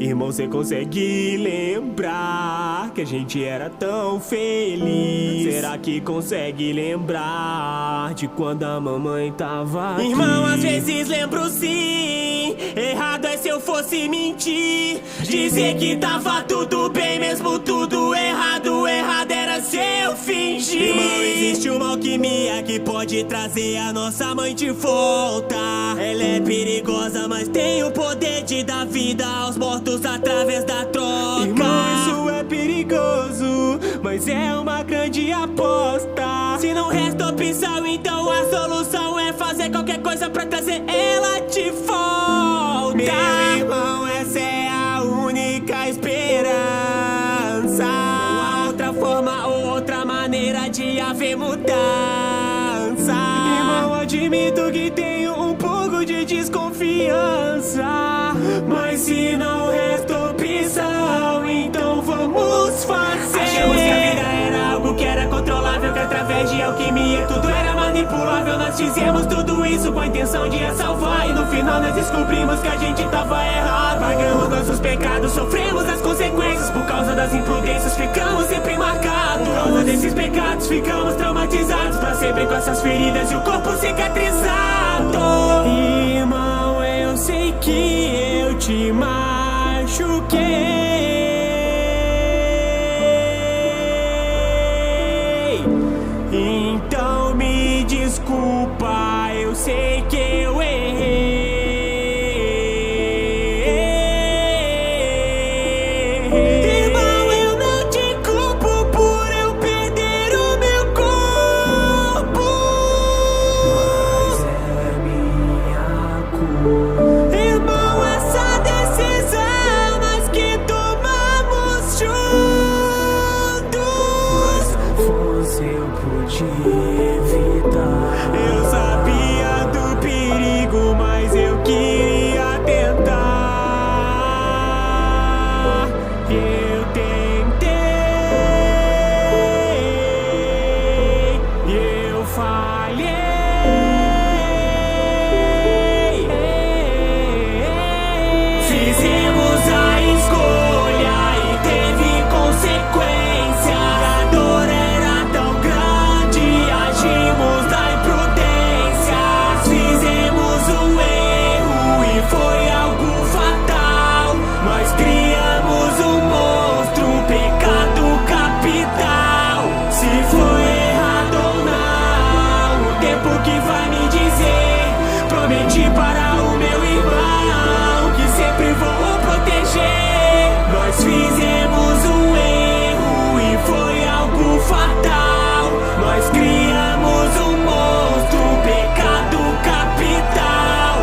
Irmão, cê consegue lembrar que a gente era tão feliz? Será que consegue lembrar de quando a mamãe tava aqui? Irmão, às vezes lembro sim. Errado é se eu fosse mentir, dizer que tava tudo bem mesmo tudo errado. Errado era se eu fingir. Irmão, existe uma alquimia que pode trazer a nossa mãe de volta. Ela é perigosa, mas tem o poder de dar vida aos mortos através da troca. Irmão, isso é perigoso, mas é uma grande aposta. Se não resta opção, então a solução é fazer qualquer coisa pra trazer ela de volta. Meu irmão, essa é a única esperança. Não há outra forma ou outra maneira de haver mudança. Irmão, admito que tenho um pouco de desconfiança, mas se não resta opção, então vamos fazer. Achamos que a vida era algo que era controlável, que através de alquimia tudo era manipulável. Nós fizemos tudo isso com a intenção de a salvar, e no final nós descobrimos que a gente tava errado. Pagamos nossos pecados, sofremos as consequências. Por causa das imprudências ficamos sempre marcados. Por causa desses pecados ficamos traumatizados pra sempre, com essas feridas e o corpo cicatrizado. Irmão, eu sei que eu te machuquei, então me desculpa, eu sei que eu errei. Irmão, eu não te culpo por eu perder o meu corpo, mas é minha culpa. Irmão, essa decisão nós que tomamos juntos, mas não fosse eu podia evitar. Eu sabia do perigo, mas eu queria tentar. Eu tentei, eu falhei. Fizemos a escolha e teve consequência. A dor era tão grande, agimos na imprudência. Fizemos um erro e foi algo fatal. Nós criamos um monstro, um pecado capital. Se foi errado ou não, o tempo que vai me dizer. Prometi para o meu irmão que sempre vou proteger. Nós fizemos um erro e foi algo fatal. Nós criamos um monstro, um pecado capital.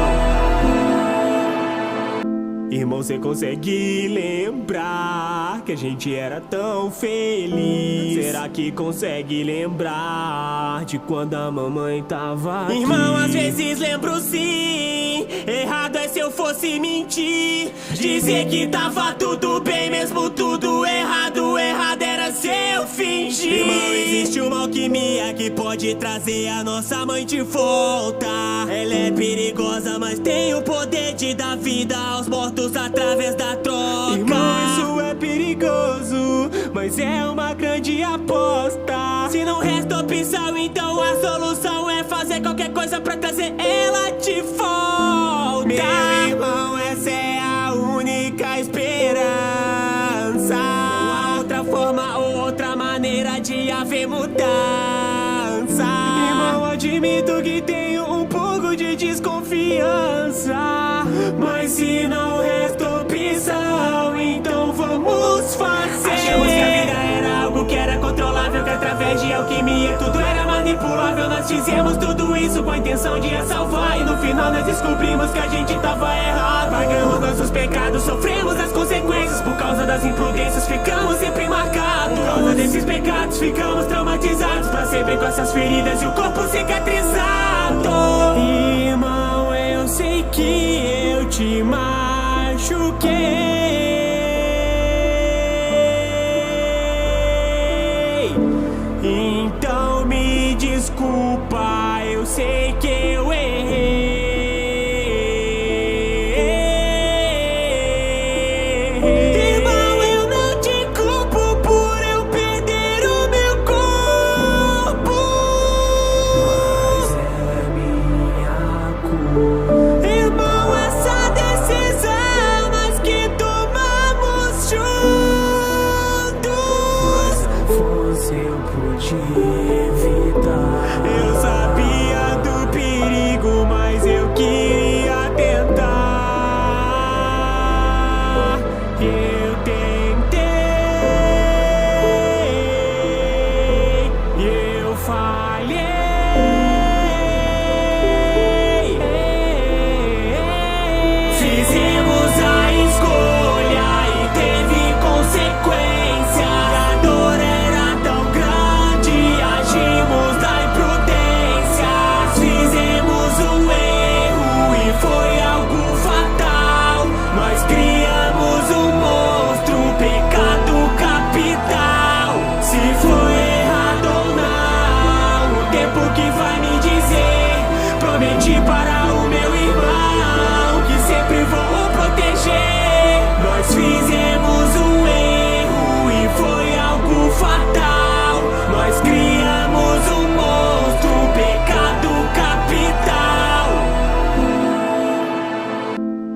Irmão, cê consegue lembrar que a gente era tão feliz? Será que consegue lembrar de quando a mamãe tava aqui? Irmão, às vezes lembro sim. Errado é se eu fosse mentir, dizer que tava tudo bem mesmo tudo errado. Errado era se eu fingir. Irmão, existe uma alquimia que pode trazer a nossa mãe de volta. Ela é perigosa, mas tem o poder de dar vida aos mortos através da troca. Irmão, isso é perigoso, mas é uma grande aposta. Se não resta opção, então a solução é fazer qualquer coisa pra trazer ela de volta. Meu irmão, essa é a única esperança. Não há outra forma ou outra maneira de haver mudança. Irmão, admito que tenho um pouco de desconfiança, mas se não resta opção, então vamos fazer. Achamos que a vida era algo que era controlável, que através de alquimia tudo era manipulável. Nós fizemos tudo isso com a intenção de a salvar, e no final nós descobrimos que a gente tava errado. Pagamos nossos pecados, sofremos as consequências. Por causa das imprudências ficamos sempre marcados. Por causa desses pecados ficamos traumatizados pra sempre, com essas feridas e o corpo cicatrizado. Irmão, eu sei que eu te machuquei, então me desculpa, eu sei que eu errei. pude evitar. Eu sabia do perigo, mas eu queria tentar. Eu tentei, eu falhei. Fizemos a escolha e teve consequência. A dor era tão grande, agimos da imprudência. Fizemos um erro e foi algo fatal. Nós criamos um monstro, um pecado capital. Se foi errado ou não, o tempo que vai me dizer. Prometi para o meu irmão que sempre vou proteger. Nós fizemos um erro e foi algo fatal. Nós criamos um monstro, um pecado capital.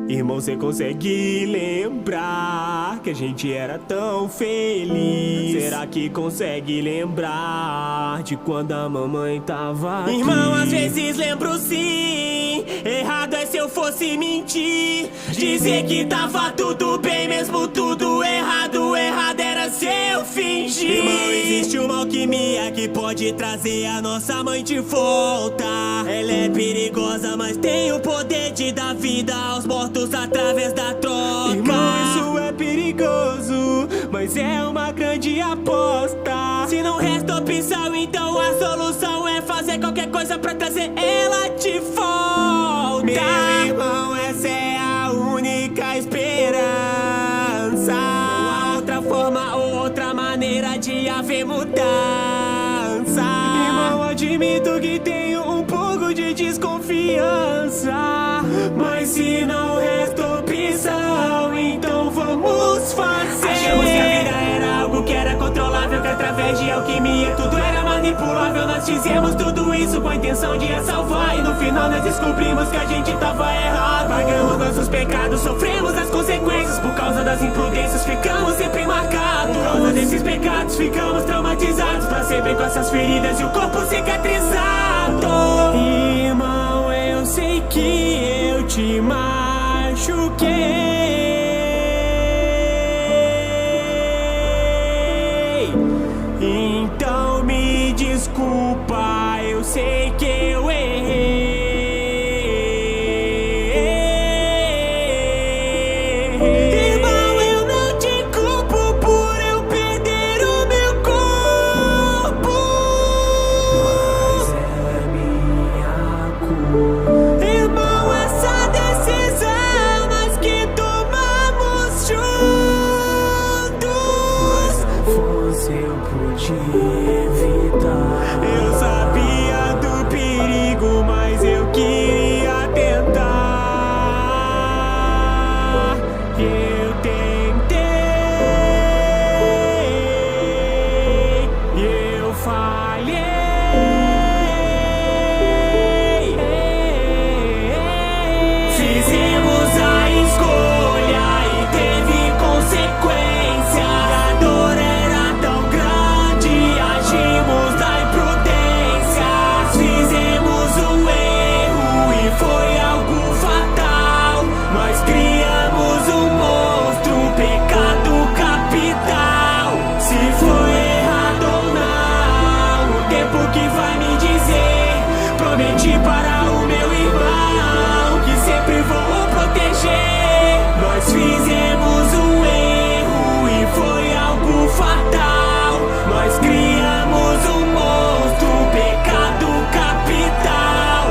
Irmão, cê consegue lembrar que a gente era tão feliz? Será que consegue lembrar de quando a mamãe tava aqui? Irmão, às vezes lembro sim. Errado é se eu fosse mentir, dizer que tava tudo bem mesmo tudo errado. Errado era se eu fingir. Irmão, existe uma alquimia que pode trazer a nossa mãe de volta. Ela é perigosa, mas tem o poder de dar vida aos mortos através da troca. Irmão, isso é perigoso, mas é uma grande aposta. Se não resta opção, então a solução é fazer qualquer coisa pra trazer ela de volta. Meu irmão, essa é a única esperança. Não há outra forma ou outra maneira de haver mudança. Irmão, admito que tenho um pouco de desconfiança, mas se não resta opção, então vamos fazer. Achamos que a vida era algo que era controlável, que através de alquimia tudo era manipulável. Nós fizemos tudo isso com a intenção de a salvar, e no final nós descobrimos que a gente tava errado. Pagamos nossos pecados, sofremos as consequências. Por causa das imprudências ficamos sempre marcados. Por causa desses pecados ficamos traumatizados pra sempre, com essas feridas e o corpo cicatrizado. Irmão, eu sei que eu te machuquei, então me desculpa, eu sei que eu errei. Irmão, eu não te culpo por eu perder o meu corpo, mas é minha culpa. Irmão, essa decisão nós que tomamos juntos, mas não fosse eu pude evitar. Eu sabia do perigo, mas eu queria tentar. Eu tentei, eu falhei. Fizemos a escolha e teve consequência. A dor era tão grande, agimos da imprudência. Fizemos um erro e foi algo fatal. Nós criamos um monstro, um pecado capital. Se foi errado ou não, o tempo que vai me dizer. Prometi para o meu irmão que sempre vou proteger. Nós fizemos um erro e foi algo fatal. Nós criamos um monstro, um pecado capital.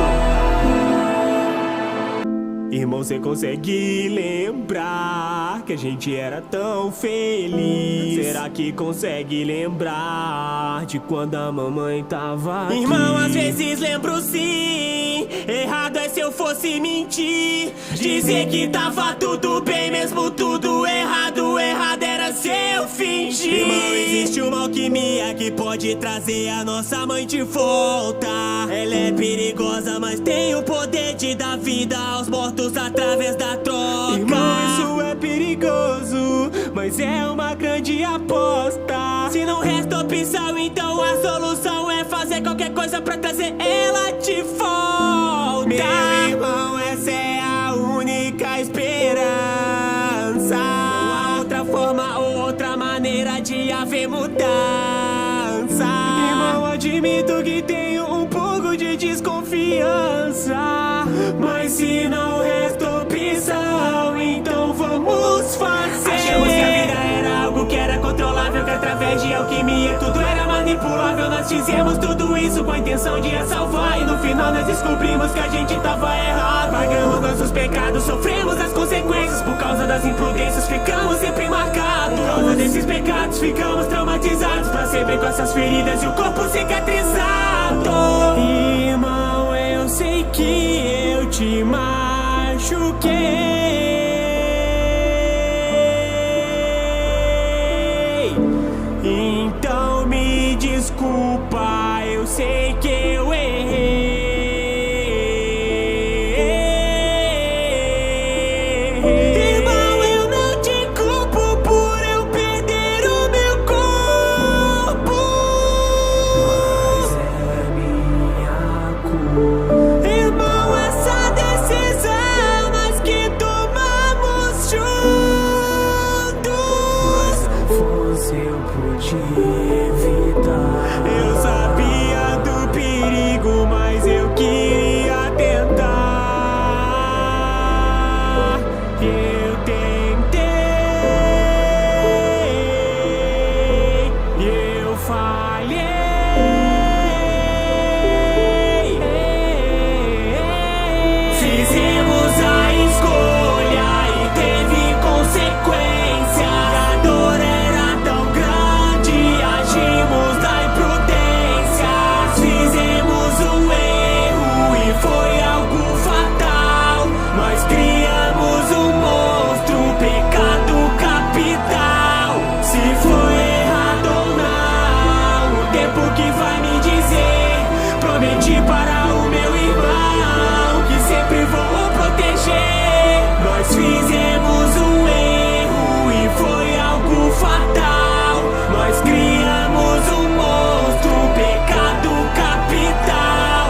Irmão, cê consegue lembrar que a gente era tão feliz? Será que consegue lembrar de quando a mamãe tava aqui? Irmão, às vezes lembro sim. Errado é se eu fosse mentir, dizer que tava tudo bem mesmo tudo errado. Errado era se eu fingir. Irmão, existe uma alquimia que pode trazer a nossa mãe de volta. Ela é perigosa, mas tem o poder de dar vida aos mortos através da troca. Irmão, isso é perigoso, mas é uma grande aposta. Se Se não resta opção, então a solução é fazer qualquer coisa pra trazer ela de volta. Meu irmão, essa é a única esperança. Não há outra forma ou outra maneira de haver mudança. Irmão, admito que tenho um pouco de desconfiança, mas se não resta opção, então vamos fazer. Achamos que a vida era algo que era controlável, que através de alquimia tudo era manipulável. Nós fizemos tudo isso com a intenção de a salvar, e no final nós descobrimos que a gente tava errado. Pagamos nossos pecados, sofremos as consequências. Por causa das imprudências ficamos sempre marcados. Por causa desses pecados ficamos traumatizados pra sempre, com essas feridas e o corpo cicatrizado. Irmão, eu sei que eu te machuquei, então me desculpa, eu sei que eu errei. Irmão, eu não te culpo por eu perder o meu corpo, mas é minha culpa. Irmão, essa decisão nós que tomamos juntos, mas não fosse eu podia evitar. Eu sabia do perigo, mas eu queria tentar. Eu tentei, eu falhei. Fizemos a escolha e teve consequência. A dor era tão grande, agimos na imprudência. Fizemos um erro e foi algo fatal. Nós criamos um monstro, um pecado capital. Se foi errado ou não, o tempo que vai me dizer. Prometi para o meu irmão que sempre vou proteger. Nós fizemos um erro e foi algo fatal. Nós criamos um monstro, um pecado capital.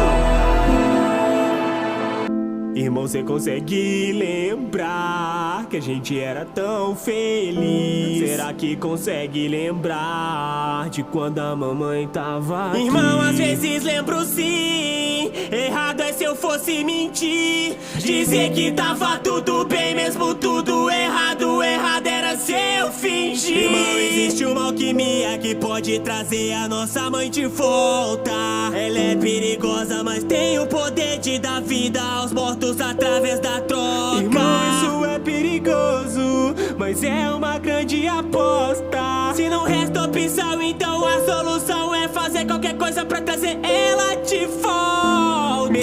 Irmão, cê consegue lembrar que a gente era tão feliz? Será que consegue lembrar de quando a mamãe tava aqui? Irmão, às vezes lembro sim. Errado é se eu fosse mentir, dizer que tava tudo bem mesmo tudo errado. Errado era se eu fingir. Irmão, existe uma alquimia que pode trazer a nossa mãe de volta. Ela é perigosa, mas tem o poder de dar vida aos mortos através da troca. Irmão, isso é perigoso, mas é uma grande aposta. Se não resta opção, então a solução é fazer qualquer coisa pra trazer ela de volta. Meu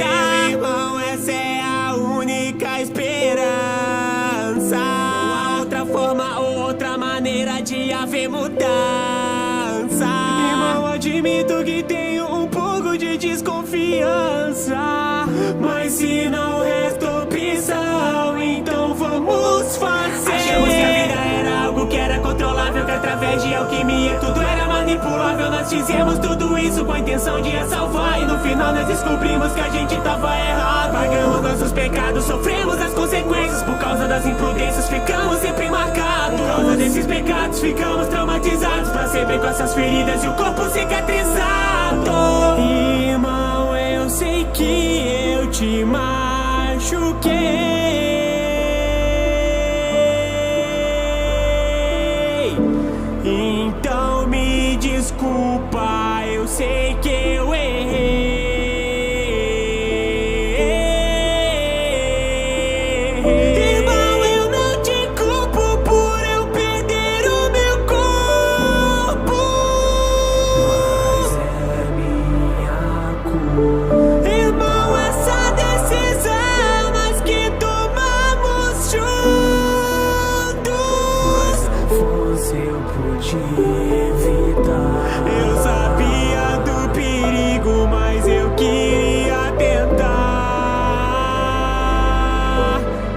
irmão, essa é a única esperança. Não há outra forma ou outra maneira de haver mudança. Irmão, admito que tenho um pouco de desconfiança, mas se não resta opção, então vamos fazer. Achamos que a vida era algo que era controlável, que através de alquimia tudo era manipulável. Nós fizemos tudo isso com a intenção de a salvar, e no final nós descobrimos que a gente tava errado. Pagamos nossos pecados, sofremos as consequências. Por causa das imprudências ficamos sempre marcados. Por causa desses pecados ficamos traumatizados pra sempre, com essas feridas e o corpo cicatrizado. Irmão, eu sei que eu te machuquei, então me desculpa, eu sei que eu errei. Irmão, eu não te culpo por eu perder o meu corpo, mas é minha culpa. Irmão, essa decisão nós que tomamos juntos, mas não fosse eu podia evitar. Eu sabia do perigo, mas eu queria tentar.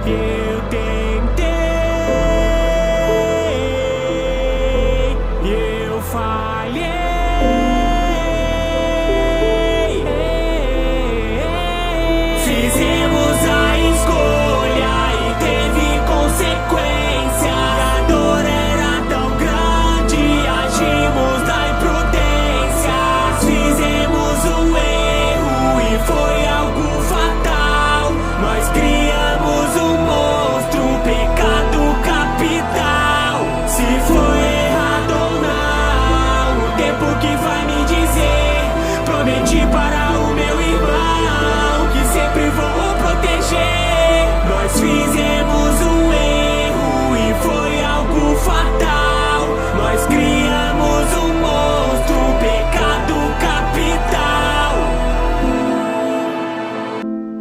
Eu tentei, eu falhei. irmão que sempre vou proteger. Nós fizemos um erro e foi algo fatal. Nós criamos um monstro, um pecado capital.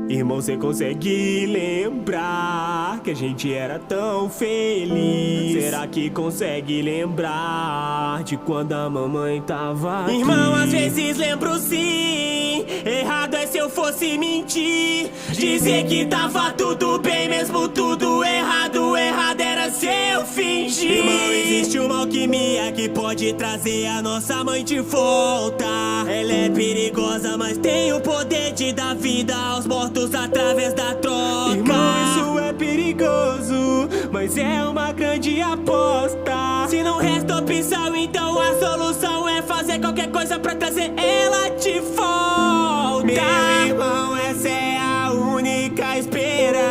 Irmão, cê consegue lembrar que a gente era tão feliz? Será que consegue lembrar de quando a mamãe tava aqui? Irmão, às vezes lembro sim. Errado é se eu fosse mentir, dizer que tava tudo bem mesmo tudo errado. Errado era se eu fingir. Irmão, existe uma alquimia que pode trazer a nossa mãe de volta. Ela é perigosa, mas tem o poder de dar vida aos mortos através da troca. Irmão, isso é perigoso, mas é uma grande aposta. Se não resta opção, então a solução é fazer qualquer coisa pra trazer ela de volta. Meu irmão, essa é a única esperança.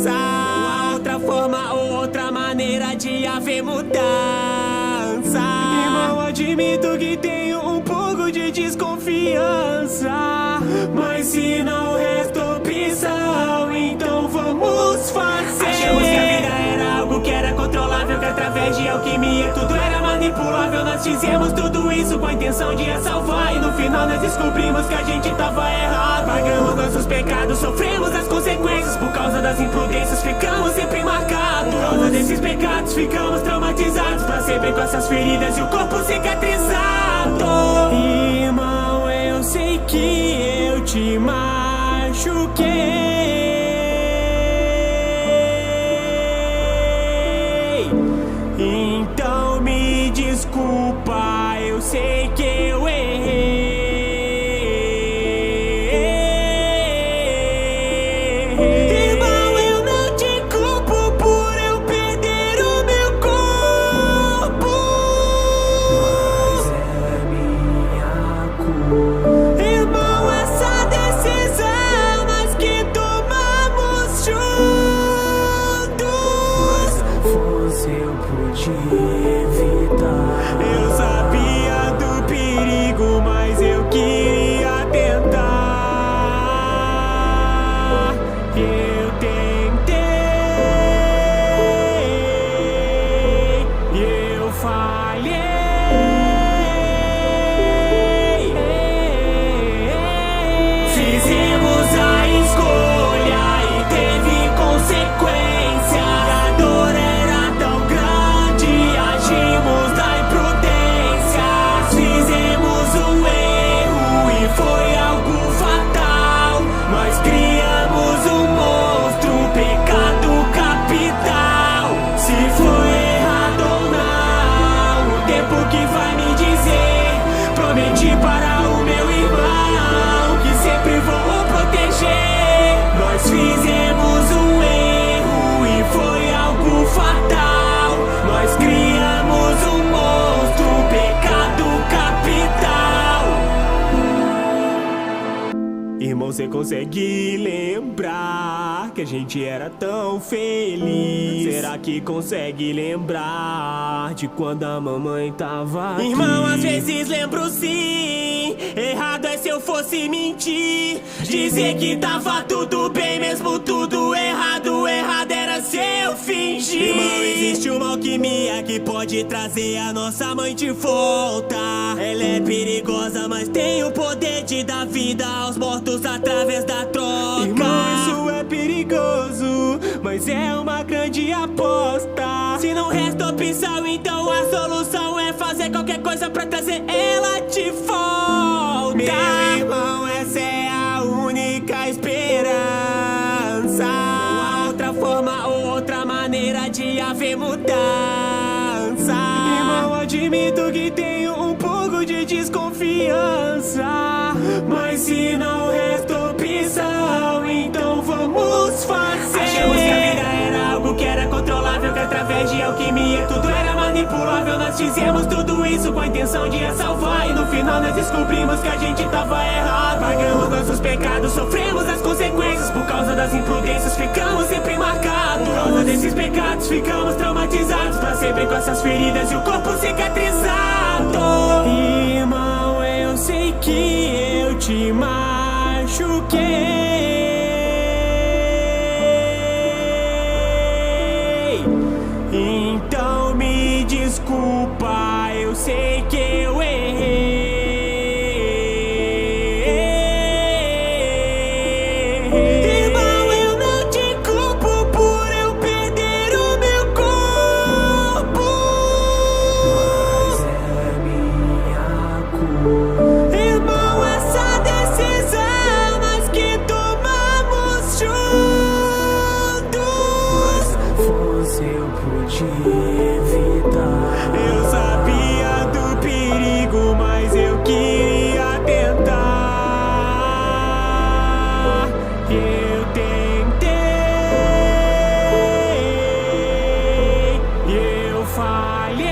Não há outra forma ou outra maneira de haver mudança. Irmão, admito que tenho um pouco de desconfiança, mas se não resta opção, então vamos fazer. Achamos que a vida era algo que era controlável, que através de alquimia tudo era manipulável. Nós fizemos tudo isso com a intenção de a salvar, e no final nós descobrimos que a gente tava errado. Pagamos nossos pecados, sofremos as consequências. Por causa das imprudências ficamos sempre marcados. Por causa desses pecados ficamos traumatizados pra sempre, com essas feridas e o corpo cicatrizado. Irmão, eu sei que eu te machuquei, então me desculpa, eu sei que eu errei. Irmão, eu não te culpo por eu perder o meu corpo, mas é minha culpa. Irmão, essa decisão nós que tomamos juntos, mas não fosse eu podia evitar. Eu sabia do perigo, mas eu queria tentar. Eu tentei, eu falhei. Fizemos a escolha e teve consequência. A dor era tão grande, agimos na imprudência. Fizemos um erro e foi algo fatal. Nós criamos um monstro, um pecado capital. Se foi errado ou não, o tempo que vai me dizer. Prometi para o meu irmão que sempre vou proteger. Nós fizemos um erro e foi algo fatal. Nós criamos um monstro, um pecado capital. Irmão, cê consegue lembrar que a gente era tão feliz? Será que consegue lembrar de quando a mamãe tava aqui? Irmão, às vezes lembro sim. Errado é se eu fosse mentir, dizer que tava tudo bem mesmo tudo errado. Errado era se eu fingir. Irmão, existe uma alquimia que pode trazer a nossa mãe de volta. Ela é perigosa, mas tem o poder de dar vida aos mortos através da troca. Irmão, isso é perigoso, mas é uma grande aposta. Se não resta opção, então a solução é fazer qualquer coisa pra trazer ela de volta. Meu irmão, essa é a única esperança. Não há outra forma ou outra maneira de haver mudança. Irmão, admito que tenho um pouco de desconfiança, mas se não resta opção, então vamos fazer. Achamos que a vida era algo que era controlável, que através de alquimia tudo era manipulável. Nós fizemos tudo isso com a intenção de a salvar, e no final nós descobrimos que a gente tava errado. Pagamos nossos pecados, sofremos as consequências. Por causa das imprudências ficamos sempre marcados. Por causa desses pecados ficamos traumatizados pra sempre, com essas feridas e o corpo cicatrizado. Irmão, eu sei que eu te machuquei, machuquei. Então me desculpa, eu sei que eu errei. Irmão, eu não te culpo por eu perder o meu corpo, mas é minha culpa. Irmão, essa decisão nós que tomamos juntos, mas não fosse eu podia evitar. Eu sabia do perigo, mas eu queria tentar. Eu tentei, eu falhei.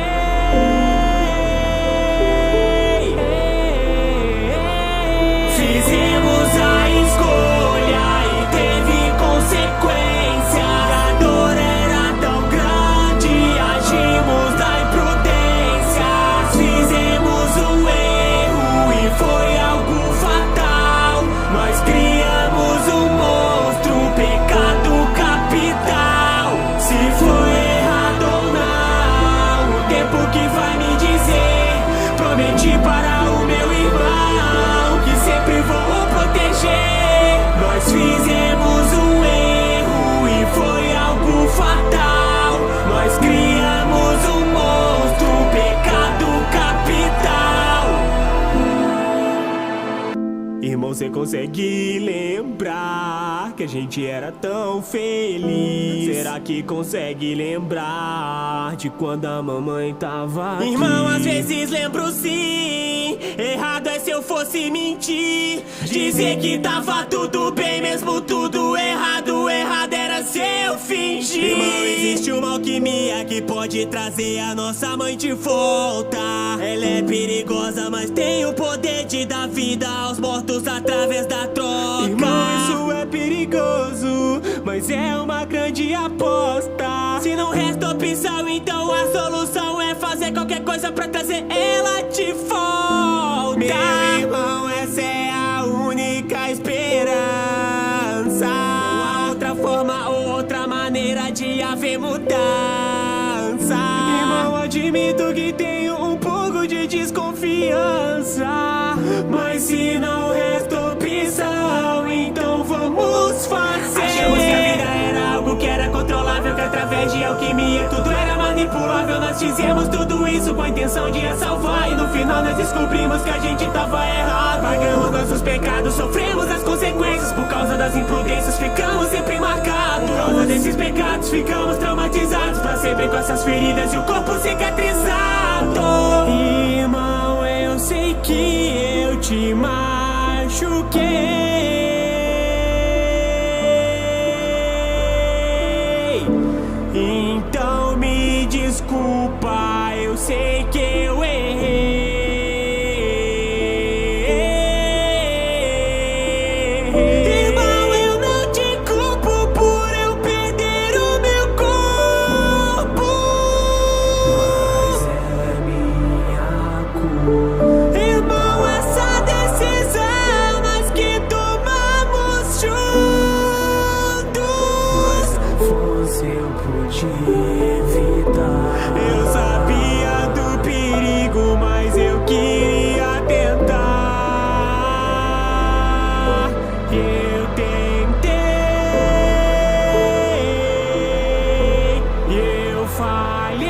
Fizemos a escolha e teve consequência. A dor era tão grande, agimos da imprudência. Fizemos um erro e foi algo fatal. Nós criamos um monstro, um pecado capital. Se foi errado ou não, o tempo que vai me dizer. Prometi para o meu irmão que sempre vou proteger. Nós fizemos um erro e foi algo fatal. Nós criamos um monstro, um pecado capital. Irmão, cê consegue lembrar que a gente era tão feliz? Será que consegue lembrar de quando a mamãe tava aqui? Irmão, às vezes lembro sim. Errado é se eu fosse mentir, dizer que tava tudo bem mesmo tudo errado. Errado era se eu fingir. Irmão, existe uma alquimia que pode trazer a nossa mãe de volta. Ela é perigosa, mas tem o poder de dar vida aos mortos através da troca. Irmão, isso é perigoso, mas é uma grande aposta. Se não resta opção, então a solução é fazer qualquer coisa pra trazer ela de volta. Meu irmão, essa é a única esperança. Não há outra forma ou outra maneira de haver mudança. Irmão, admito que tenho um pouco de desconfiança, mas se não resta opção, então vamos fazer. Achamos que a vida era algo que era controlável, que através de alquimia tudo era manipulável. Nós fizemos tudo isso com a intenção de a salvar, e no final nós descobrimos que a gente tava errado. Pagamos nossos pecados, sofremos as consequências. Por causa das imprudências ficamos sempre marcados. Por causa desses pecados ficamos traumatizados, pra sempre com essas feridas e o corpo cicatrizado. Irmão, eu sei que eu te machuquei. Então me desculpa, eu sei que eu errei. Irmão, eu não te culpo por eu perder o meu corpo, mas é minha culpa. Irmão, essa decisão nós que tomamos juntos, mas não fosse eu podia evitar. Eu sabia do perigo, mas eu queria tentar. Eu tentei, eu falhei.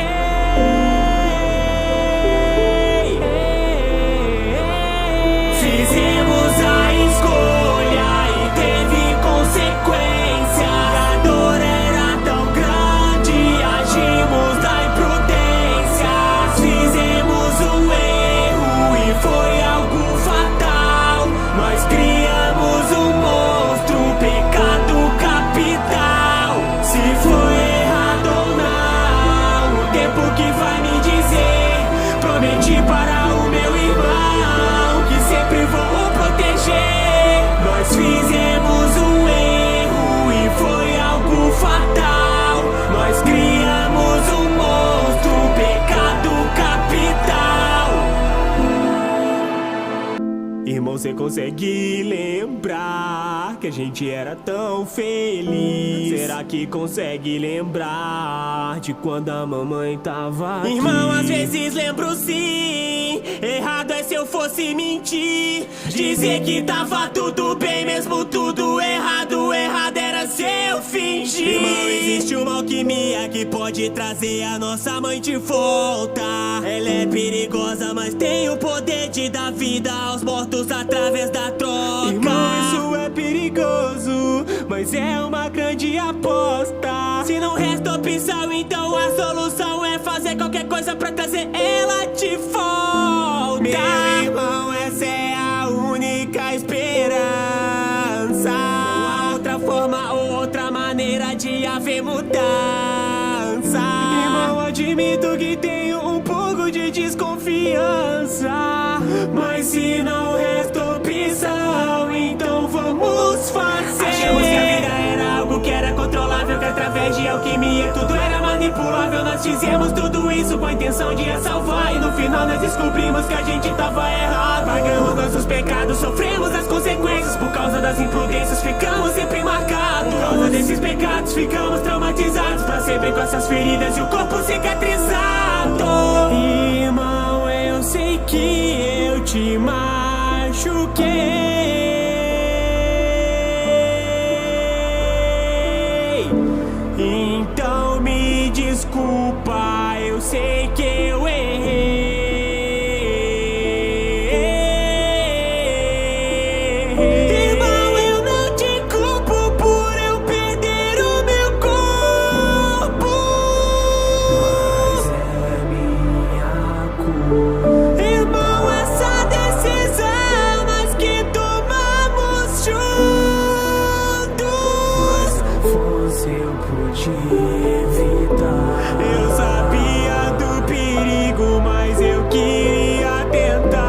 Fizemos a escolha e teve consequência. A dor era tão grande, agimos da imprudência. Fizemos um erro e foi algo fatal. Nós criamos um monstro, um pecado capital. Se foi errado ou não, o tempo que vai me dizer. Prometi para o meu irmão que sempre vou proteger. Nós fizemos um erro e foi algo fatal. Nós criamos um monstro, um pecado capital. Irmão, cê consegue lembrar que a gente era tão feliz? Será que consegue lembrar de quando a mamãe tava aqui? Irmão, às vezes lembro sim. Errado é se eu fosse mentir, dizer que tava tudo bem mesmo tudo errado. Errado era se eu fingir. Irmão, existe uma alquimia que pode trazer a nossa mãe de volta. Ela é perigosa, mas tem o poder de dar vida aos mortos através da troca. Irmão, isso é perigoso, mas é uma grande aposta. Se não resta opção, então a solução é fazer qualquer coisa pra trazer ela de volta. Meu irmão, essa é a única esperança. Não há outra forma ou outra maneira de haver mudança. Irmão, admito que tenho um pouco de desconfiança, mas se não resta opção, então vamos fazer. Achamos que a vida era algo que era controlável, que através de alquimia tudo era manipulável. Nós fizemos tudo isso com a intenção de a salvar, e no final nós descobrimos que a gente tava errado. Pagamos nossos pecados, sofremos as consequências. Por causa das imprudências ficamos sempre marcados. Por causa desses pecados ficamos traumatizados pra sempre, com essas feridas e o corpo cicatrizado. Irmão, eu sei que eu te machuquei, então me desculpa, eu sei que eu errei. Irmão, eu não te culpo por eu perder o meu corpo, mas é minha culpa. Irmão, essa decisão nós que tomamos juntos, mas não fosse eu podia evitar. Eu sabia do perigo, mas eu queria tentar.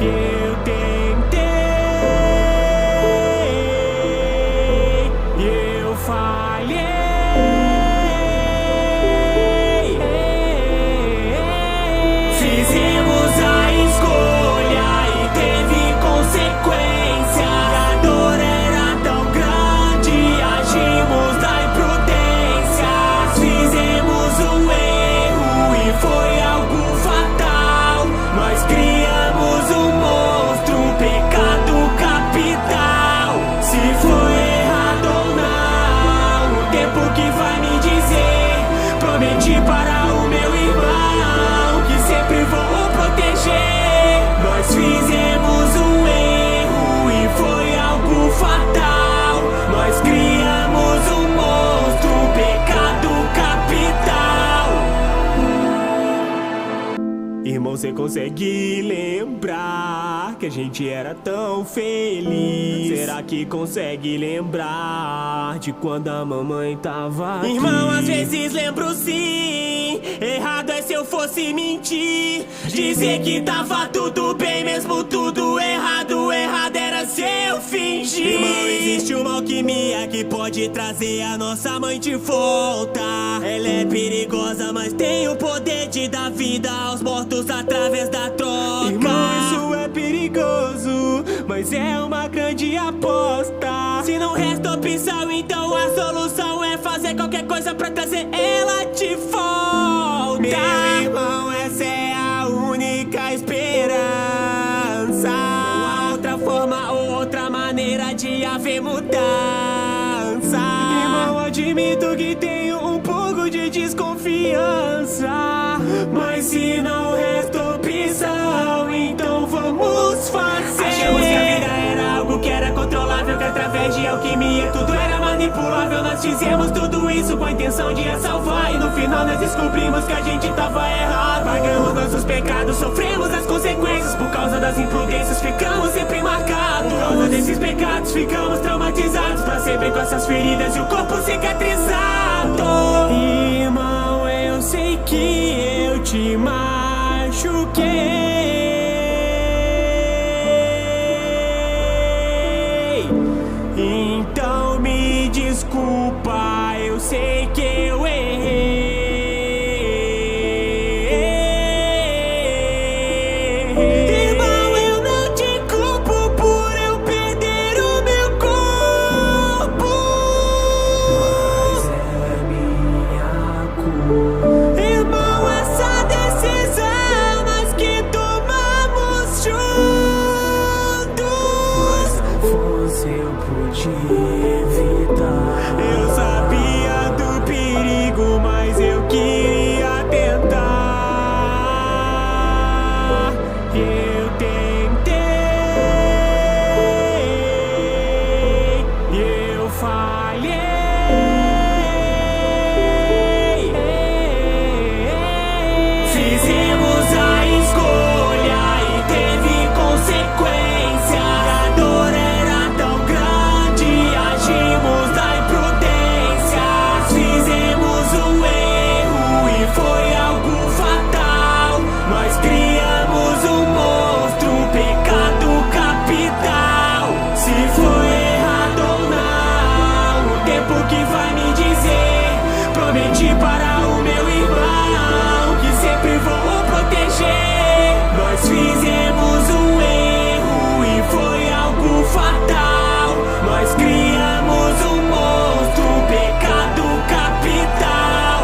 Eu tentei, eu falhei. Fizemos a escolha e teve consequência. A dor era tão grande, agimos na imprudência. Fizemos um erro e foi algo fatal. Nós criamos um monstro, um pecado capital. Se foi errado ou não, o tempo que vai me dizer. Prometi para o meu irmão que sempre vou o proteger. Nós fizemos um erro e foi algo fatal. Nós criamos um monstro, um pecado capital. Irmão, cê consegue lembrar que a gente era tão feliz? Será que consegue lembrar de quando a mamãe tava aqui? Irmão, às vezes lembro sim. Errado é se eu fosse mentir, dizer que tava tudo bem mesmo tudo errado. Errado era se eu fingir. Irmão, existe uma alquimia que pode trazer a nossa mãe de volta. Ela é perigosa, mas tem o poder de dar vida aos mortos através da troca. Irmão, isso é perigoso, mas é uma grande aposta. Se não resta opção, então a solução é fazer qualquer coisa pra trazer ela de volta. Meu irmão, essa é a única esperança. Não há outra forma ou outra maneira de haver mudança. Irmão, admito que tenho um pouco de desconfiança, mas se não resta opção, então vamos fazer. Achamos que a vida era algo que era controlável, que através de alquimia tudo era manipulável. Nós fizemos tudo isso com a intenção de a salvar, e no final nós descobrimos que a gente tava errado. Pagamos nossos pecados, sofremos as consequências. Por causa das imprudências ficamos sempre marcados. Por causa desses pecados ficamos traumatizados pra sempre, com essas feridas e o corpo cicatrizado. Irmão, eu sei que eu te machuquei, então me desculpa, eu sei que eu errei. Irmão, essa decisão nós que tomamos juntos, mas não fosse eu podia evitar. Eu sabia do perigo, mas eu queria tentar. Eu tentei, eu falhei. Fizemos a escolha e teve consequência. A dor era tão grande, agimos da imprudência. Fizemos um erro e foi algo fatal. Nós criamos um monstro, um pecado capital. Se foi errado ou não, o tempo que vai me dizer. Prometi para o meu irmão que sempre vou proteger. Nós fizemos um erro e foi algo fatal. Nós criamos um monstro, um pecado capital.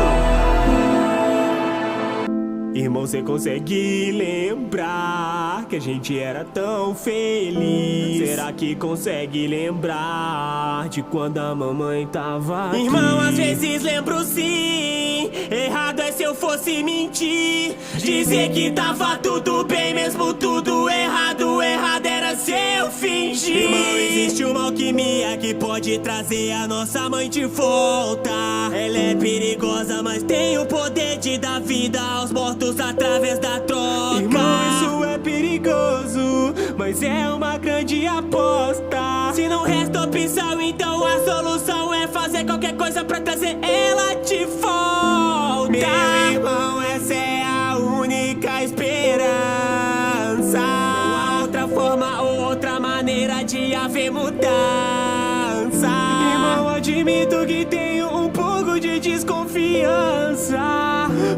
Irmão, cê consegue lembrar que a gente era tão feliz? Será que consegue lembrar de quando a mamãe tava aqui? Irmão, às vezes lembro sim. Errado é se eu fosse mentir, dizer que tava tudo bem mesmo tudo errado. Errado era se eu fingir. Irmão, existe uma alquimia que pode trazer a nossa mãe de volta. Ela é perigosa, mas tem o poder de dar vida aos mortos através da troca. Irmão, isso é perigoso, mas é uma grande aposta. Se não resta opção, então a solução é fazer qualquer coisa pra trazer ela de volta. Meu irmão, essa é a única esperança. Não há outra forma ou outra maneira de haver mudança. Irmão, admito que tenho um pouco de desconfiança,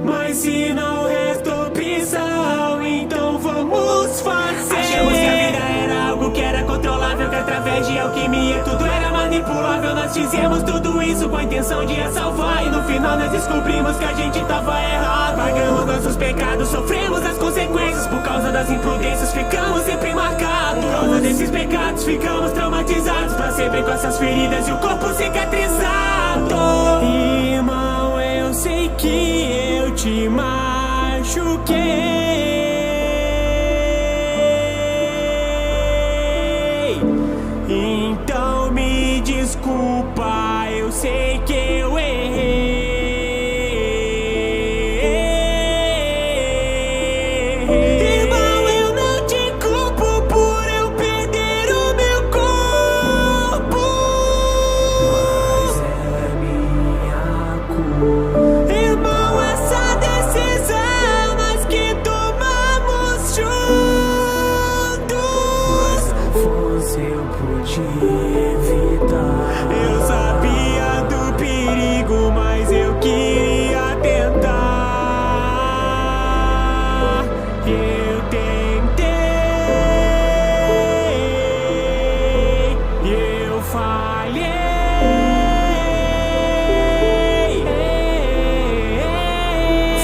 mas se não resta opção, então vamos fazer. Achamos que a vida era algo que era controlável, que através de alquimia tudo era manipulável. Nós fizemos tudo isso com a intenção de a salvar, e no final nós descobrimos que a gente tava errado. Pagamos nossos pecados, sofremos as consequências. Por causa das imprudências ficamos sempre marcados. Por causa desses pecados ficamos traumatizados pra sempre, com essas feridas e o corpo cicatrizado. Irmão, eu sei que eu te machuquei, então me desculpa, eu sei que eu errei. Irmão, eu não te culpo por eu perder o meu corpo, mas é minha culpa. Irmão, essa decisão nós que tomamos juntos, mas não fosse eu podia evitar. Eu sabia do perigo, mas eu queria tentar. Eu tentei, eu falhei.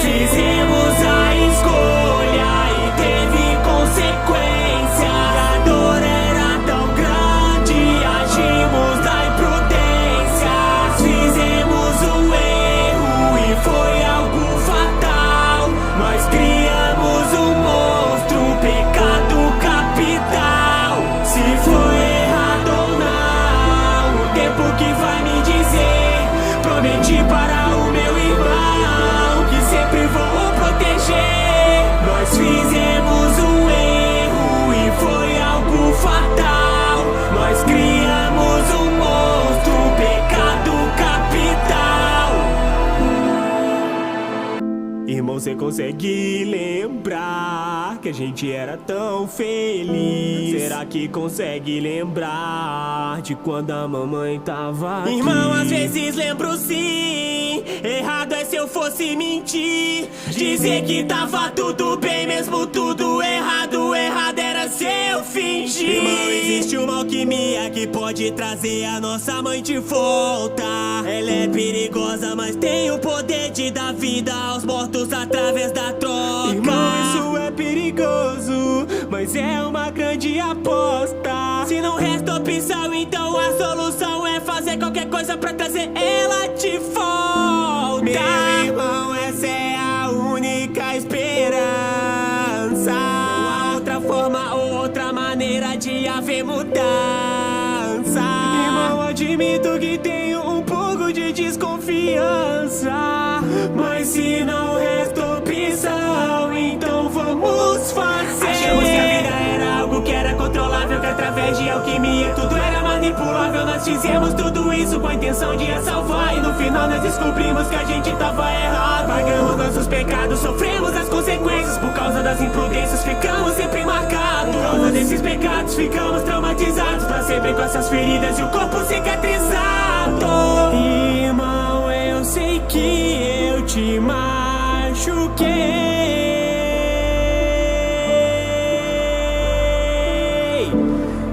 Fizemos a escolha e teve consequência. A dor era tão grande, agimos da imprudência. Fizemos um erro e foi algo fatal. Nós criamos um monstro, um pecado capital. Se foi errado ou não, o tempo que vai me dizer. Prometi para o meu irmão que sempre vou proteger. Nós fizemos um erro e foi algo fatal. Nós criamos um monstro, um pecado capital. Irmão, cê consegue lembrar que a gente era tão feliz? Será que consegue lembrar de quando a mamãe tava aqui? Irmão, às vezes lembro sim. Errado é se eu fosse mentir, dizer que tava tudo bem mesmo tudo errado. Errado era se eu eu fingi. Irmão, existe uma alquimia que pode trazer a nossa mãe de volta. Ela é perigosa, mas tem o poder de dar vida aos mortos através da troca. Irmão, isso é perigoso, mas é uma grande aposta. Se não resta opção, então a solução é fazer qualquer coisa pra trazer ela de volta. Meu irmão, essa é a única esperança. Não há outra forma ou outra maneira de haver mudança. Irmão, admito que tenho um pouco de desconfiança, mas se não resta opção, então vamos fazer. Achamos que a vida era algo que era controlável, que através de alquimia tudo era manipulável. Nós fizemos tudo isso com a intenção de a salvar, e no final nós descobrimos que a gente tava errado. Pagamos nossos pecados, sofremos as consequências. Por causa das imprudências ficamos sempre marcados. Por causa desses pecados ficamos traumatizados pra sempre, com essas feridas e o corpo cicatrizado. Irmão, eu sei que eu te machuquei,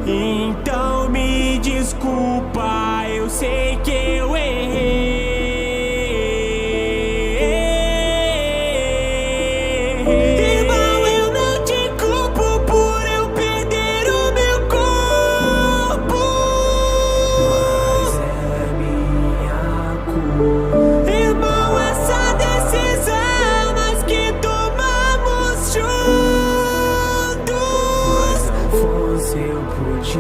então me desculpa, eu sei que eu errei. Irmão, eu não te culpo por eu perder o meu corpo, mas é minha culpa. Irmão, essa decisão nós que tomamos juntos, mas não fosse eu podia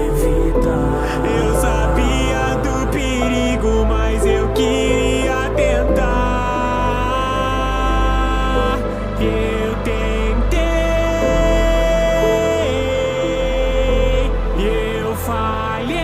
evitar. Eu sabia do perigo, mas eu queria tentar. Eu tentei, eu falhei.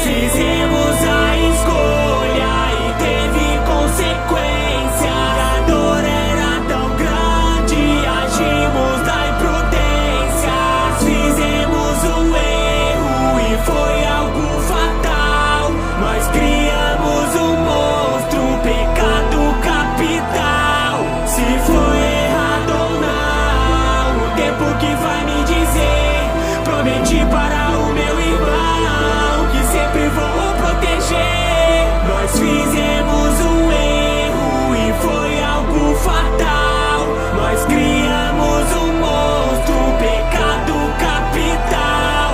Fizemos a escolha e teve consequência. A dor era tão grande, agimos da imprudência. Fizemos um erro e foi algo fatal. Nós criamos um monstro, um pecado capital. Se foi errado ou não, o tempo que vai me dizer. Prometi para o meu irmão que sempre vou o proteger. Nós fizemos um erro e foi algo fatal. Nós criamos um monstro, um pecado capital.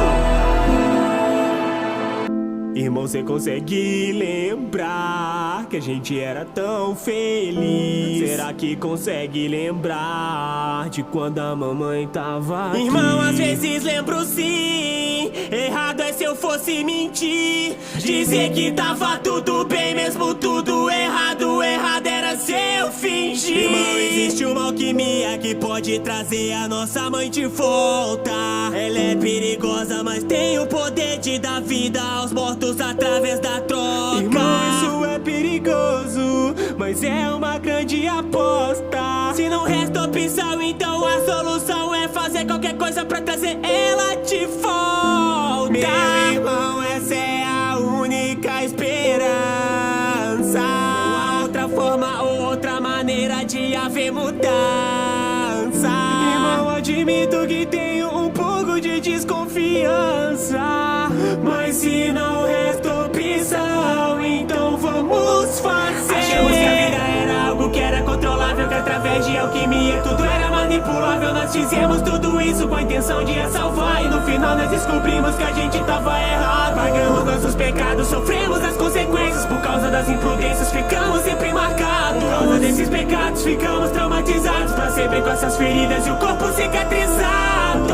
Irmão, cê consegue lembrar que a gente era tão feliz? Será que consegue lembrar de quando a mamãe tava aqui? Irmão, às vezes lembro sim. Errado é se eu fosse mentir, dizer que tava tudo bem mesmo tudo errado. Errado era se eu fingir. Irmão, existe uma alquimia que pode trazer a nossa mãe de volta. Ela é perigosa, mas tem o poder de dar vida aos mortos através da troca. Irmão, isso é perigoso, mas é uma grande aposta. Se não resta opção, então a solução é fazer qualquer coisa pra trazer ela de volta. Meu irmão, essa é a única esperança. Não há outra forma ou outra maneira de haver mudança. Irmão, admito que tenho um pouco de desconfiança, mas se não resta opção, então vamos fazer. Achamos que a vida era algo que era controlável, que através de alquimia tudo era manipulável. Nós fizemos tudo isso com a intenção de a salvar, e no final nós descobrimos que a gente tava errado. Pagamos nossos pecados, sofremos as consequências. Por causa das imprudências ficamos sempre marcados. Por causa desses pecados ficamos traumatizados pra sempre, com essas feridas e o corpo cicatrizado.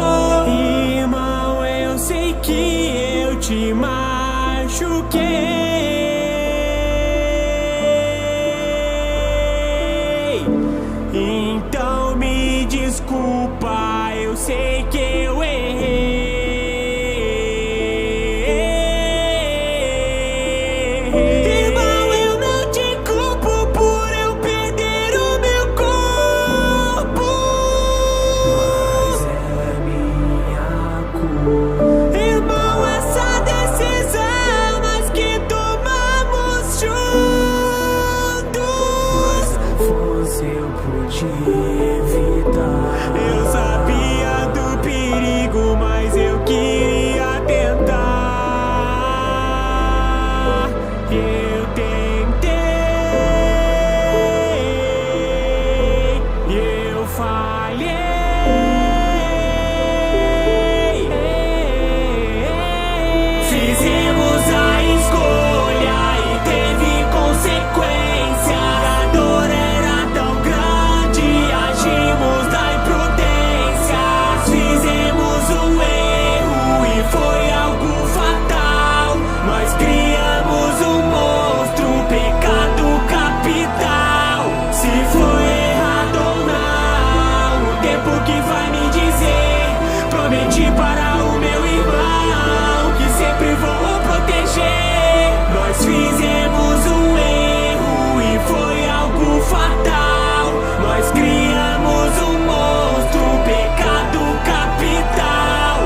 Irmão, eu sei que eu te machuquei, então me desculpa, eu sei que eu errei. Irmão, eu não te culpo por eu perder o meu corpo, mas é minha culpa. Irmão, essa decisão nós que tomamos juntos, mas não fosse eu podia Fizemos a escolha e teve consequência. A dor era tão grande, agimos da imprudência. Fizemos um erro e foi algo fatal. Nós criamos um monstro, um pecado capital. Se foi errado ou não, o tempo que vai me dizer. Prometi para o meu irmão que sempre vou proteger. Nós fizemos um erro e foi algo fatal. Nós criamos um monstro, um pecado capital.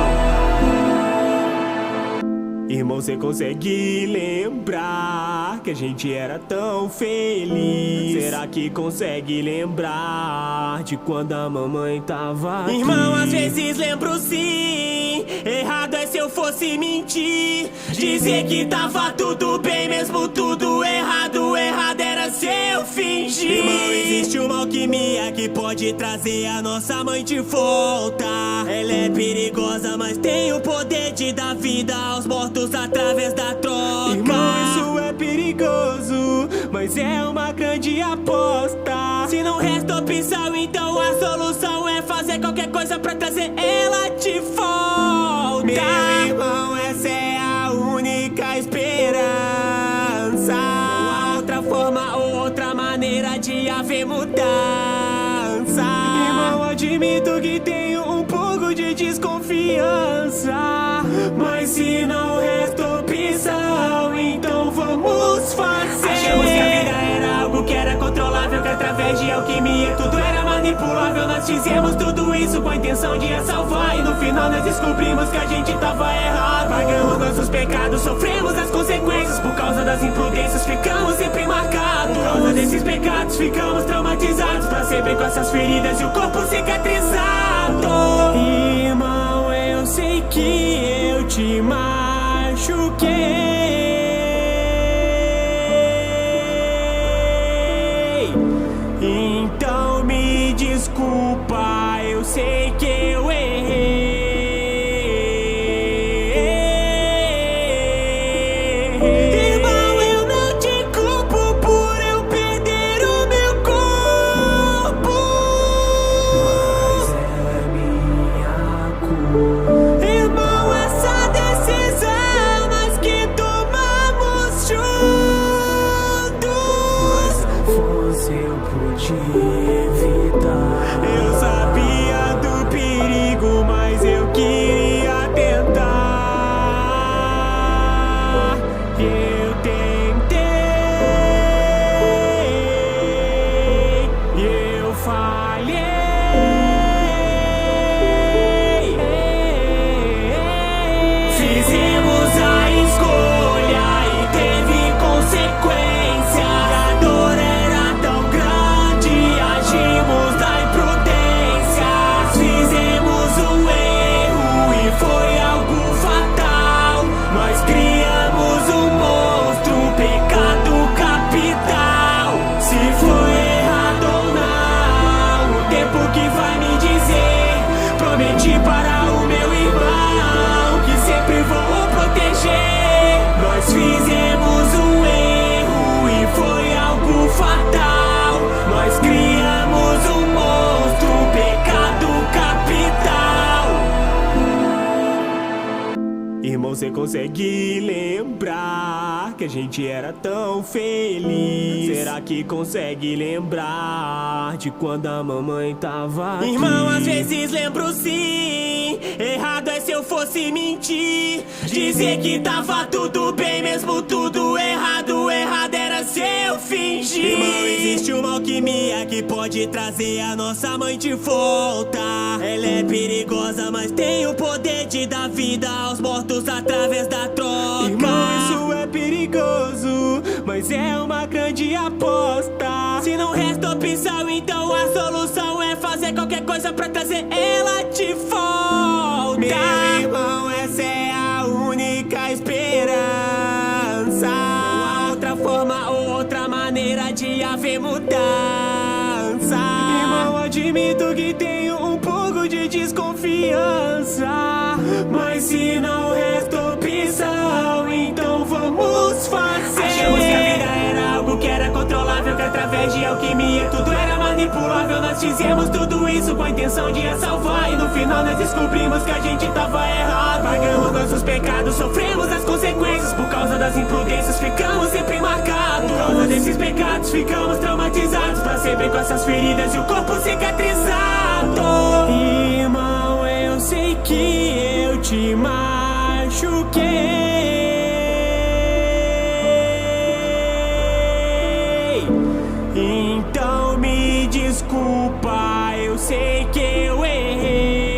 Irmão, cê consegue lembrar que a gente era tão feliz? Será que consegue lembrar de quando a mamãe tava aqui? Irmão, às vezes lembro sim. Errado é se eu fosse mentir, dizer que tava tudo bem mesmo tudo errado. Errado era se eu fingir. Irmão, existe uma alquimia que pode trazer a nossa mãe de volta. Ela é perigosa, mas tem o poder de dar vida aos mortos através da troca. Irmão, isso é perigoso, mas é uma grande aposta. Se não resta opção, então a solução é fazer qualquer coisa pra trazer ela de volta. Meu irmão, essa é a única esperança. Não há outra forma ou outra maneira de haver mudança. Irmão, admito que tenho um pouco de desconfiança, mas se não resta opção, então vamos fazer. Achamos que a vida era algo que era controlável, que através de alquimia tudo era manipulável. Nós fizemos tudo isso com a intenção de a salvar, e no final nós descobrimos que a gente tava errado. Pagamos nossos pecados, sofremos as consequências. Por causa das imprudências ficamos sempre marcados. Por causa desses pecados ficamos traumatizados pra sempre, com essas feridas e o corpo cicatrizado. Irmão, eu sei que eu te machuquei, então me desculpa, eu sei que eu errei. Irmão, eu não te culpo por eu perder o meu corpo, mas é minha culpa. Irmão, essa decisão nós que tomamos juntos, mas não fosse eu podia evitar. Eu sabia do perigo, mas eu queria tentar. Eu tentei, eu falhei. Fizemos a escolha e teve consequência. A dor era tão grande, agimos da imprudência. Fizemos um erro e foi algo fatal. Nós criamos um monstro, um pecado capital. Se foi errado ou não, o tempo que vai me dizer. Prometi para o meu irmão que sempre vou proteger. Nós fizemos um erro e foi algo fatal. Nós criamos um monstro, um pecado capital. Irmão, cê consegue lembrar que a gente era tão feliz? Será que consegue lembrar de quando a mamãe tava aqui? Irmão, às vezes lembro sim. Errado é se eu fosse mentir, dizer que tava tudo bem mesmo tudo errado. Errado era se eu fingir. Irmão, existe uma alquimia que pode trazer a nossa mãe de volta. Ela é perigosa, mas tem o poder de dar vida aos mortos através da troca. Irmão, isso é perigoso, mas é uma grande aposta. Se não resta opção, então a solução é fazer qualquer coisa pra trazer ela de volta. Meu irmão, essa é a única esperança. Não há outra forma ou outra maneira de haver mudança. Irmão, admito que tenho um pouco de desconfiança, mas se não resta opção, alquimia, tudo era manipulável. Nós fizemos tudo isso com a intenção de a salvar, e no final nós descobrimos que a gente tava errado. Pagamos nossos pecados, sofremos as consequências. Por causa das imprudências ficamos sempre marcados. Por causa desses pecados ficamos traumatizados pra sempre, com essas feridas e o corpo cicatrizado. Irmão, eu sei que eu te machuquei, então me desculpa, eu sei que eu errei.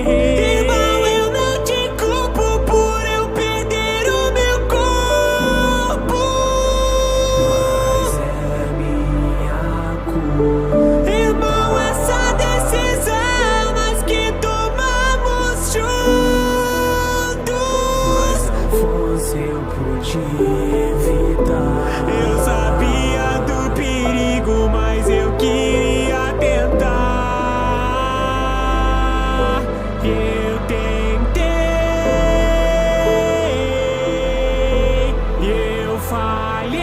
Irmão, eu não te culpo por eu perder o meu corpo, mas é minha culpa. Irmão, essa decisão nós que tomamos juntos, mas não fosse eu pude evitar. Eu sabia do perigo, mas eu queria tentar. Eu tentei, eu falhei.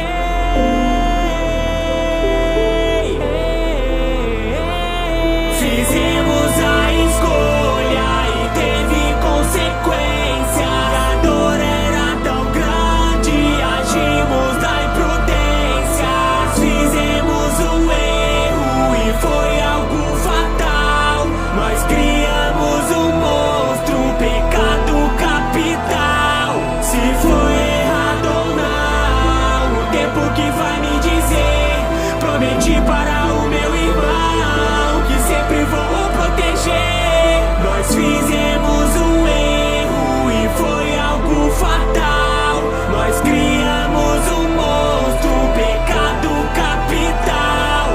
Fizemos a escolha e teve consequência. A dor era tão grande, agimos na imprudência. Fizemos um erro e foi algo fatal. Nós criamos um monstro, um pecado capital. Se foi errado ou não, o tempo que vai me dizer. Prometi para o meu irmão que sempre vou o proteger. Nós fizemos um erro e foi algo fatal. Nós criamos um monstro, um pecado capital.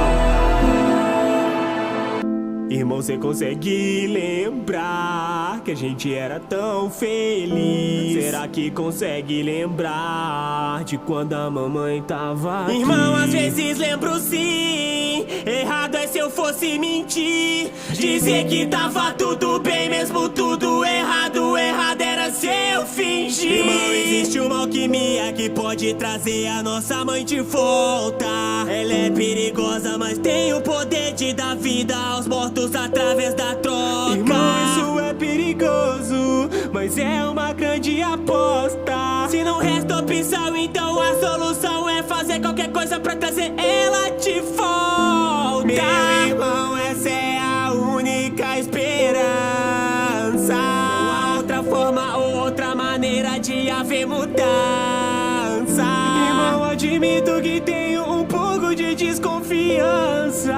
Irmão, cê consegue lembrar que a gente era tão feliz? Será que consegue lembrar de quando a mamãe tava aqui? Irmão, às vezes lembro sim. Errado é se eu fosse mentir, dizer que tava tudo bem mesmo tudo errado. Errado era se eu fingir. Irmão, existe uma alquimia que pode trazer a nossa mãe de volta. Ela é perigosa, mas tem o poder de dar vida aos mortos através da troca. Irmão, isso é perigoso, mas é uma grande aposta. Se não resta opção, então a solução é fazer qualquer coisa pra trazer ela de volta. Meu irmão, essa é a única esperança. Não há outra forma ou outra maneira de haver mudança. Irmão, admito que tenho um pouco de desconfiança,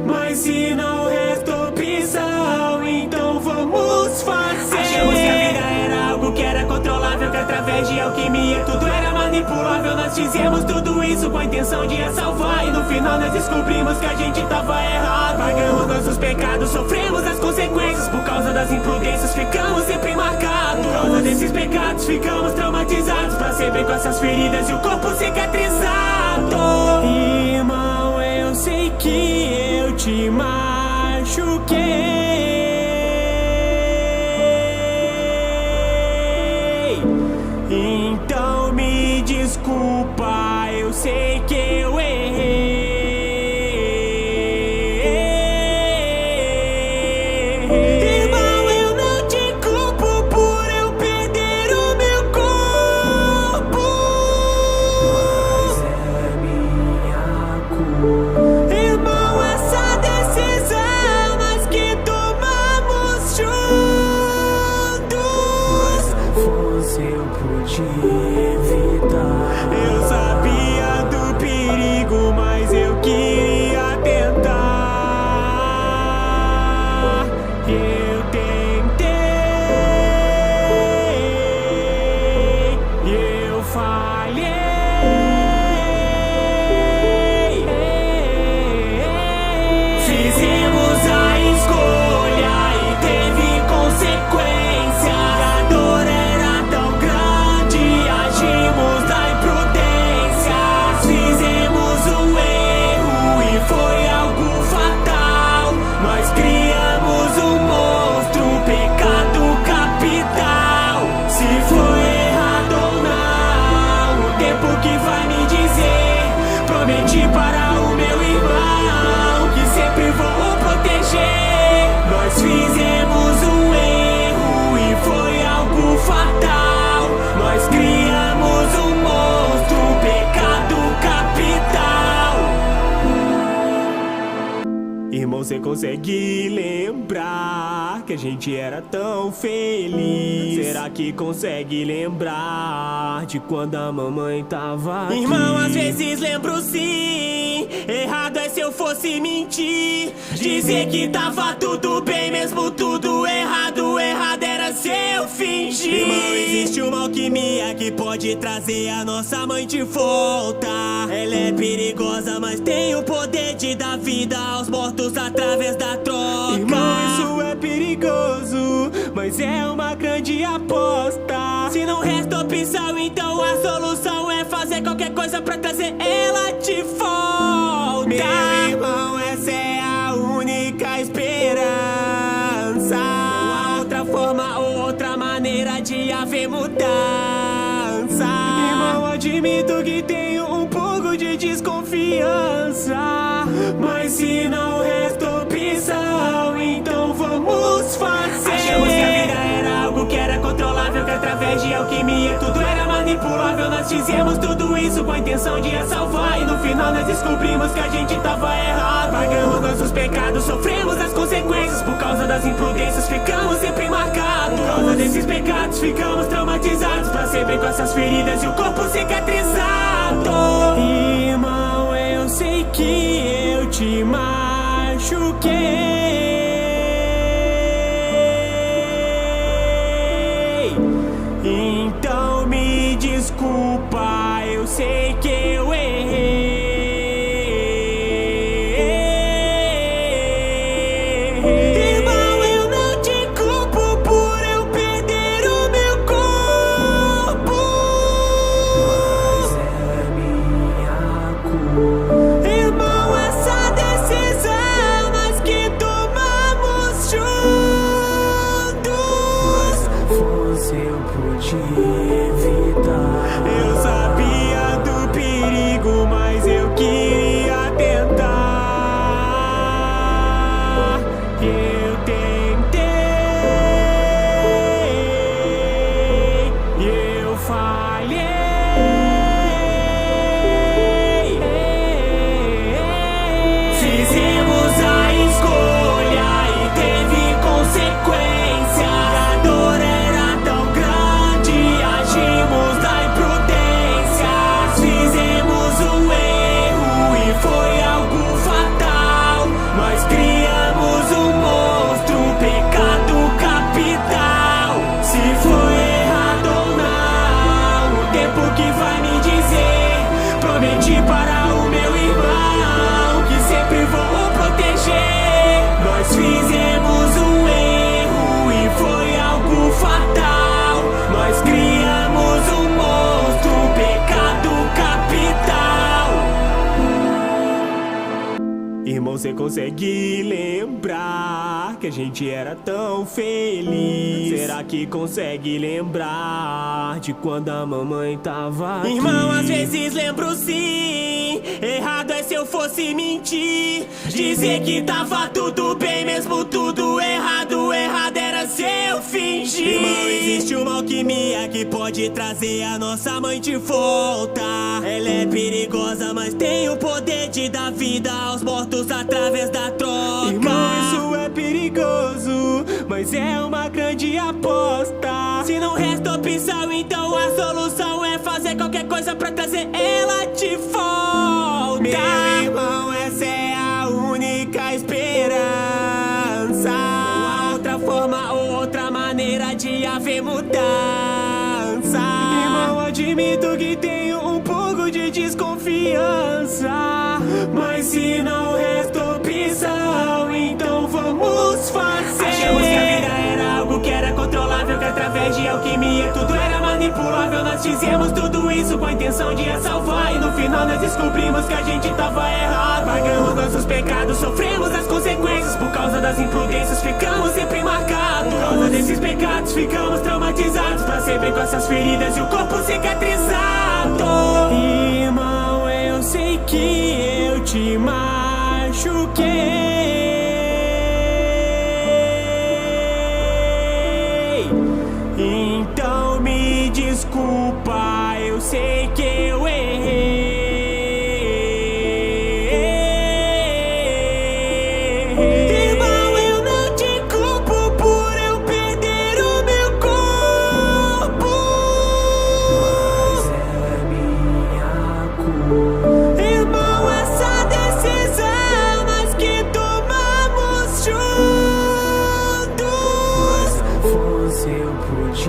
mas se não resta opção, então vamos fazer. Achamos que a vida era algo que era controlável, que através de alquimia tudo era manipulável. Nós fizemos tudo isso com a intenção de a salvar, e no final nós descobrimos que a gente tava errado. Pagamos nossos pecados, sofremos as consequências. Por causa das imprudências ficamos sempre marcados. Por causa desses pecados ficamos traumatizados pra sempre, com essas feridas e o corpo cicatrizado. Irmão, eu sei que eu te machuquei, então me desculpa, eu sei que eu errei. Irmão, eu não te culpo por eu perder o meu corpo, mas é minha culpa. Irmão, essa decisão nós que tomamos juntos, mas não fosse eu pude evitar. Eu sabia do perigo, mas eu queria tentar. Eu tentei, eu falhei. Fizemos a escolha e teve consequência. A dor era tão grande, agimos Irmão, cê consegue lembrar que a gente era tão feliz? Será que consegue lembrar de quando a mamãe tava aqui? Irmão, às vezes lembro sim. Errado é se eu fosse mentir, dizer que tava tudo bem mesmo tudo errado. Errado era se eu fingir. Irmão, existe uma alquimia que pode trazer a nossa mãe de volta. Ela é perigosa, mas tem o poder de dar vida aos mortos através da troca. Irmão, isso é perigoso, mas é uma grande aposta. Se não resta opção, então a solução é fazer qualquer coisa pra trazer ela de volta. Meu irmão, essa é a única esperança. Não há outra forma ou outra maneira de haver mudança. Irmão, admito que tenho um pouco de desconfiança, mas se não resta opção, então vamos fazer. Achamos que a vida era algo que era controlável, que através de alquimia tudo era manipulável. Nós fizemos tudo isso com a intenção de a salvar, e no final nós descobrimos que a gente tava errado. Pagamos nossos pecados, sofremos as consequências. Por causa das imprudências ficamos sempre marcados. Por causa desses pecados ficamos traumatizados pra sempre, com essas feridas e o corpo cicatrizado. Irmão, eu sei que eu te machuquei, então me desculpa, eu sei que eu errei. Irmão, eu não te culpo por eu perder o meu corpo, mas é minha culpa. Irmão, essa decisão nós que tomamos juntos, fosse eu podia evitar. Eu sabia do perigo, mas eu queria tentar. Eu tentei, eu falhei. Fizemos a escolha e teve consequência. A dor era tão grande, agimos na imprudência. Fizemos um erro e foi algo fatal. Nós criamos um monstro, um pecado capital. Se foi errado ou não, o tempo que vai me dizer. Prometi para o meu irmão que sempre vou o proteger. Nós fizemos um erro e foi algo fatal. Nós criamos um monstro, um pecado capital. Irmão, cê consegue lembrar que a gente era tão feliz? Será que consegue lembrar de quando a mamãe tava aqui? Irmão, às vezes lembro sim. Errado é se eu fosse mentir, dizer que tava tudo bem mesmo tudo errado. Errado era se eu fingir. Irmão, existe uma alquimia que pode trazer a nossa mãe de volta. Ela é perigosa, mas tem o poder de dar vida aos mortos através da troca. Irmão, isso é perigoso, mas é uma grande aposta. Se não resta opção, então a solução é fazer qualquer coisa pra trazer ela de volta. Meu irmão, essa é a única esperança. Não há outra forma ou outra maneira de haver mudança. Irmão, admito que tenho um pouco de desconfiança, mas se não resta opção, então vamos fazer. Achamos que a vida era algo que era controlável, que através de alquimia tudo era manipulável. Nós fizemos tudo isso com a intenção de a salvar, e no final nós descobrimos que a gente tava errado. Pagamos nossos pecados, sofremos as consequências. Por causa das imprudências ficamos sempre marcados. Por causa desses pecados ficamos traumatizados pra sempre, com essas feridas e o corpo cicatrizado. Irmão, eu sei que eu te machuquei, então me desculpa, eu sei que eu errei.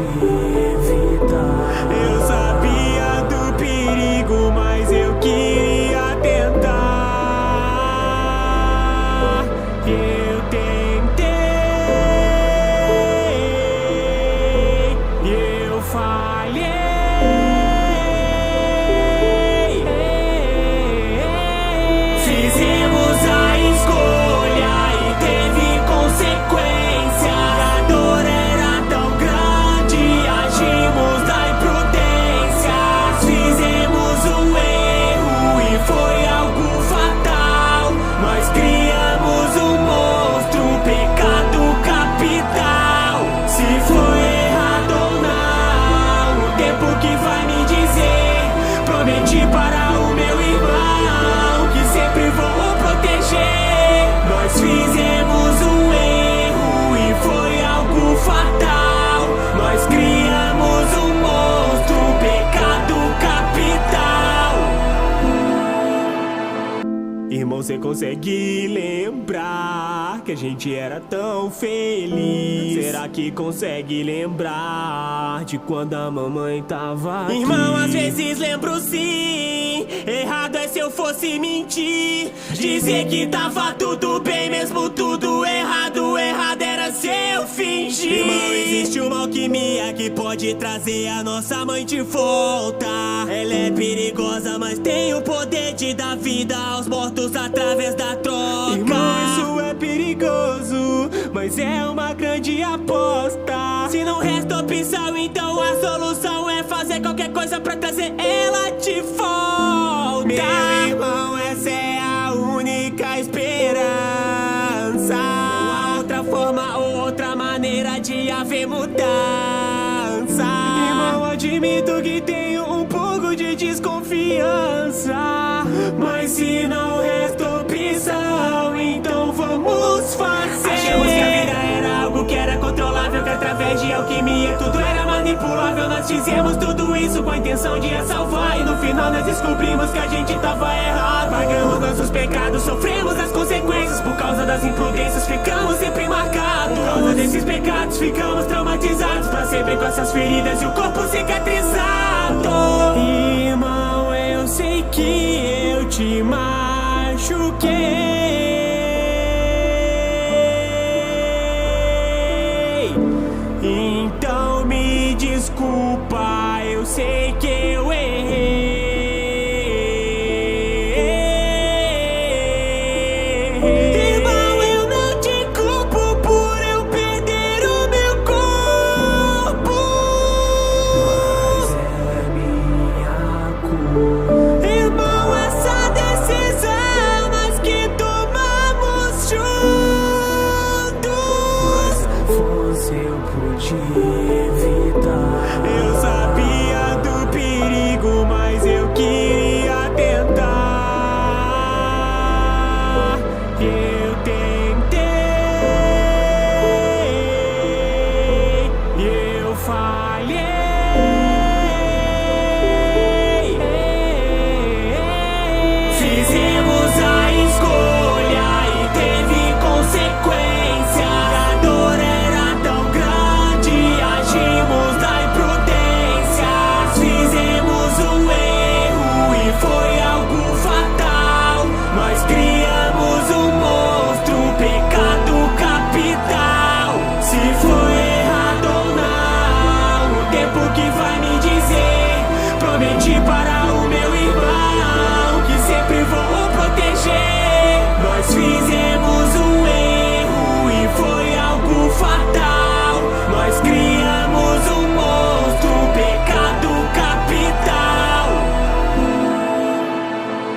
pude evitar. Eu sabia do perigo, mas eu queria tentar. Eu tentei, eu falhei. Fizemos a escolha e teve consequência. A dor era tão grande, agimos da imprudência. Fizemos um erro e foi algo fatal. Nós criamos um monstro, um pecado capital. Se foi errado ou não, o tempo que vai me dizer. Prometi para o meu irmão que sempre vou proteger. Nós fizemos um erro e foi algo fatal. Nós criamos um monstro, um pecado capital. Irmão, cê consegue lembrar que a gente era tão feliz? Será que consegue lembrar de quando a mamãe tava aqui? Irmão, às vezes lembro sim. Errado é se eu fosse mentir, dizer que tava tudo bem mesmo tudo errado. Errado era se eu fingir. Irmão, existe uma alquimia que pode trazer a nossa mãe de volta. Ela é perigosa, mas tem o poder de dar vida aos mortos através da troca. Irmão, isso é perigoso, mas é uma grande aposta. Se não resta opção, então a solução é fazer qualquer coisa pra trazer ela de volta. Meu irmão, essa é a única esperança. Não há outra forma ou outra maneira de haver mudança. Irmão, admito que tenho um pouco de desconfiança, mas se não resta opção, então vamos fazer. Achamos que a vida era algo que era controlável, que através de alquimia tudo era manipulável. Nós fizemos tudo isso com a intenção de a salvar, e no final nós descobrimos que a gente tava errado. Pagamos nossos pecados, sofremos as consequências. Por causa das imprudências ficamos sempre marcados. Por causa desses pecados ficamos traumatizados pra sempre, com essas feridas e o corpo cicatrizado. Irmão, eu sei que eu te machuquei, então me desculpa, eu sei que eu errei. Irmão, eu não te culpo por eu perder o meu corpo, mas é minha culpa. Irmão, essa decisão nós que tomamos juntos, mas não fosse eu pude evitar. Eu sabia do perigo, mas eu queria tentar. Eu tentei, eu falhei.